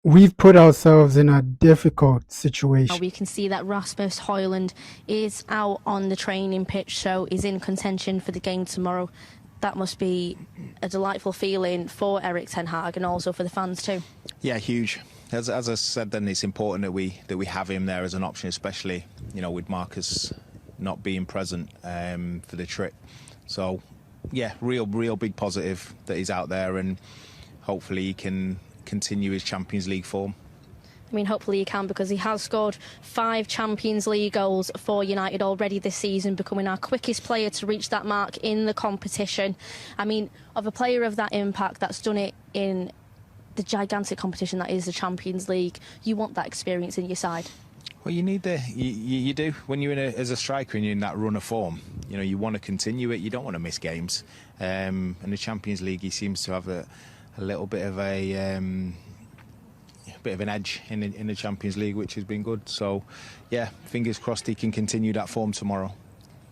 we've put ourselves in a difficult Now situation. we can see that Rasmus Højlund is out on the training pitch, so is in contention for the game tomorrow. That must be a delightful feeling for Erik ten Hag and also for the fans too. Yeah, huge. As I said, then it's important that we have him there as an option, especially with Marcus not being present for the trip. So yeah, real big positive that he's out there, and hopefully he can continue his Champions League form. I mean, hopefully he can, because he has scored 5 Champions League goals for United already this season, becoming our quickest player to reach that mark in the competition. I mean, of a player of that impact that's done it in the gigantic competition that is the Champions League, you want that experience in your side. Well, you need you do when you're as a striker and you're in that run of form. You want to continue it. You don't want to miss games. In the Champions League, he seems to have a little bit of an edge in the Champions League, which has been good. So, yeah, fingers crossed he can continue that form tomorrow.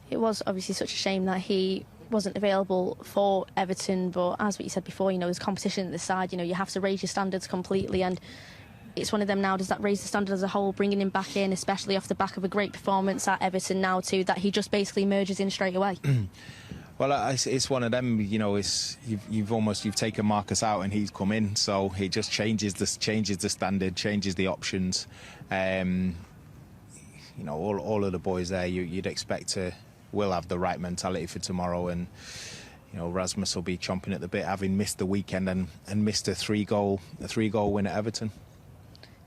It was obviously such a shame that he wasn't available for Everton, but as what you said before, there's competition at the side. You have to raise your standards completely, and it's one of them now. Does that raise the standard as a whole, bringing him back in, especially off the back of a great performance at Everton now too, that he just basically merges in straight away? Well, it's one of them. You've taken Marcus out and he's come in, so it just changes the standard, changes the options. All of the boys there, you'd expect will have the right mentality for tomorrow, and Rasmus will be chomping at the bit, having missed the weekend and missed a three goal win at Everton.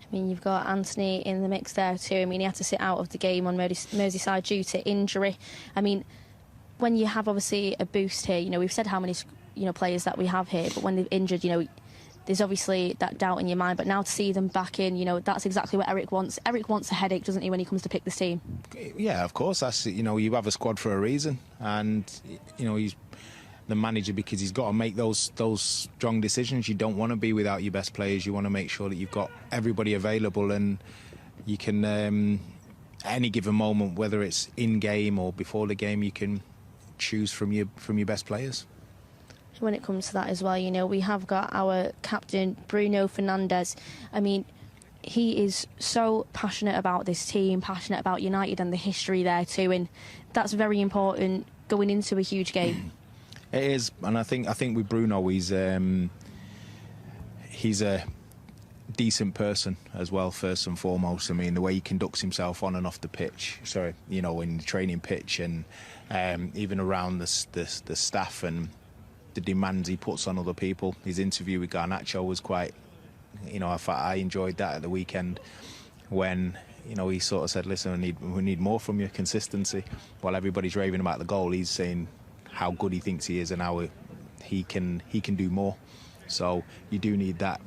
I mean, you've got Anthony in the mix there too. I mean, he had to sit out of the game on Merseyside due to injury. I mean, when you have obviously a boost here, we've said how many players that we have here, but when they've injured, there's obviously that doubt in your mind. But now to see them back in, that's exactly what Erik wants. Erik wants a headache, doesn't he, when he comes to pick this team? Yeah, of course. That's you have a squad for a reason, and he's the manager because he's got to make those strong decisions. You don't want to be without your best players. You want to make sure that you've got everybody available, and you can at any given moment, whether it's in game or before the game, you can choose from your best players. When it comes to that as well, we have got our captain Bruno Fernandes. I mean, he is so passionate about this team, passionate about United and the history there too, and that's very important going into a huge game. It is, and I think with Bruno, he's a decent person as well, first and foremost. I mean, the way he conducts himself on and off the pitch, in the training pitch, and even around the staff and the demands he puts on other people. His interview with Garnacho was quite, I enjoyed that at the weekend when, he sort of said, listen, we need more from you, consistency. While everybody's raving about the goal, he's saying how good he thinks he is and how he can do more. So you do need that.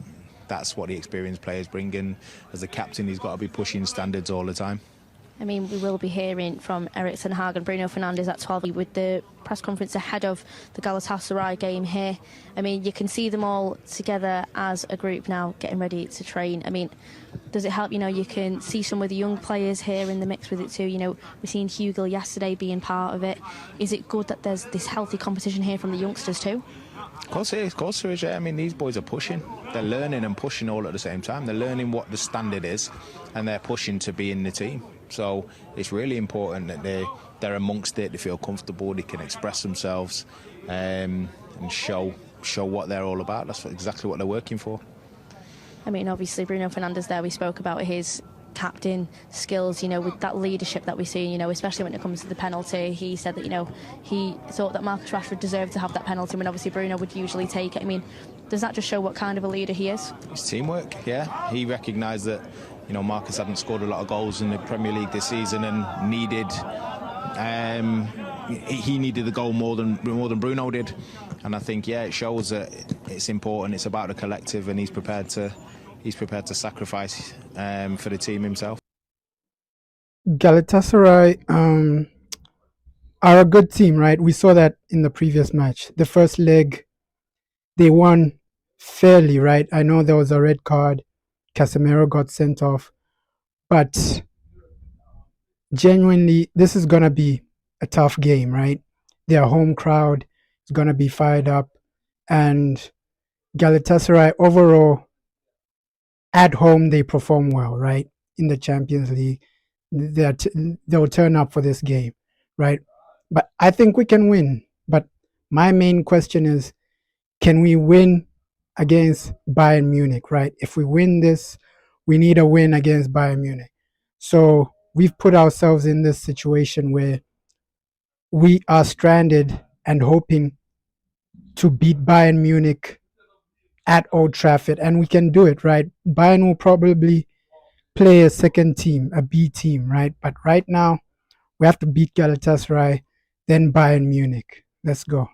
That's what the experienced players bring in. As a captain, he's got to be pushing standards all the time. I mean, we will be hearing from Erik ten Hag and Bruno Fernandes at 12 with the press conference ahead of the Galatasaray game here. I mean, you can see them all together as a group now, getting ready to train. I mean, does it help? You can see some of the young players here in the mix with it too. We've seen Hugo yesterday being part of it. Is it good that there's this healthy competition here from the youngsters too? Of course it is, yeah. I mean, these boys are pushing. They're learning and pushing all at the same time. They're learning what the standard is, and they're pushing to be in the team. So it's really important that they're amongst it. They feel comfortable. They can express themselves and show what they're all about. That's exactly what they're working for. I mean, obviously Bruno Fernandes there. We spoke about his captain skills, with that leadership that we see, especially when it comes to the penalty. He said that, he thought that Marcus Rashford deserved to have that penalty when obviously Bruno would usually take it. I mean, does that just show what kind of a leader he is? It's teamwork, yeah. He recognised that, Marcus hadn't scored a lot of goals in the Premier League this season and he needed the goal more than Bruno did. And I think, yeah, it shows that it's important. It's about the collective, and he's prepared to sacrifice for the team himself. Galatasaray are a good team, right? We saw that in the previous match. The first leg, they won fairly, right? I know there was a red card. Casemiro got sent off. But genuinely, this is going to be a tough game, right? Their home crowd is going to be fired up. And Galatasaray overall, at home they perform well, right? In the Champions League, they'll turn up for this game, right? But I think we can win. But my main question is, can we win against Bayern Munich, right? If we win this, we need a win against Bayern Munich. So we've put ourselves in this situation where we are stranded and hoping to beat Bayern Munich at Old Trafford, and we can do it, right? Bayern will probably play a second team, a B team, right? But right now, we have to beat Galatasaray, then Bayern Munich. Let's go.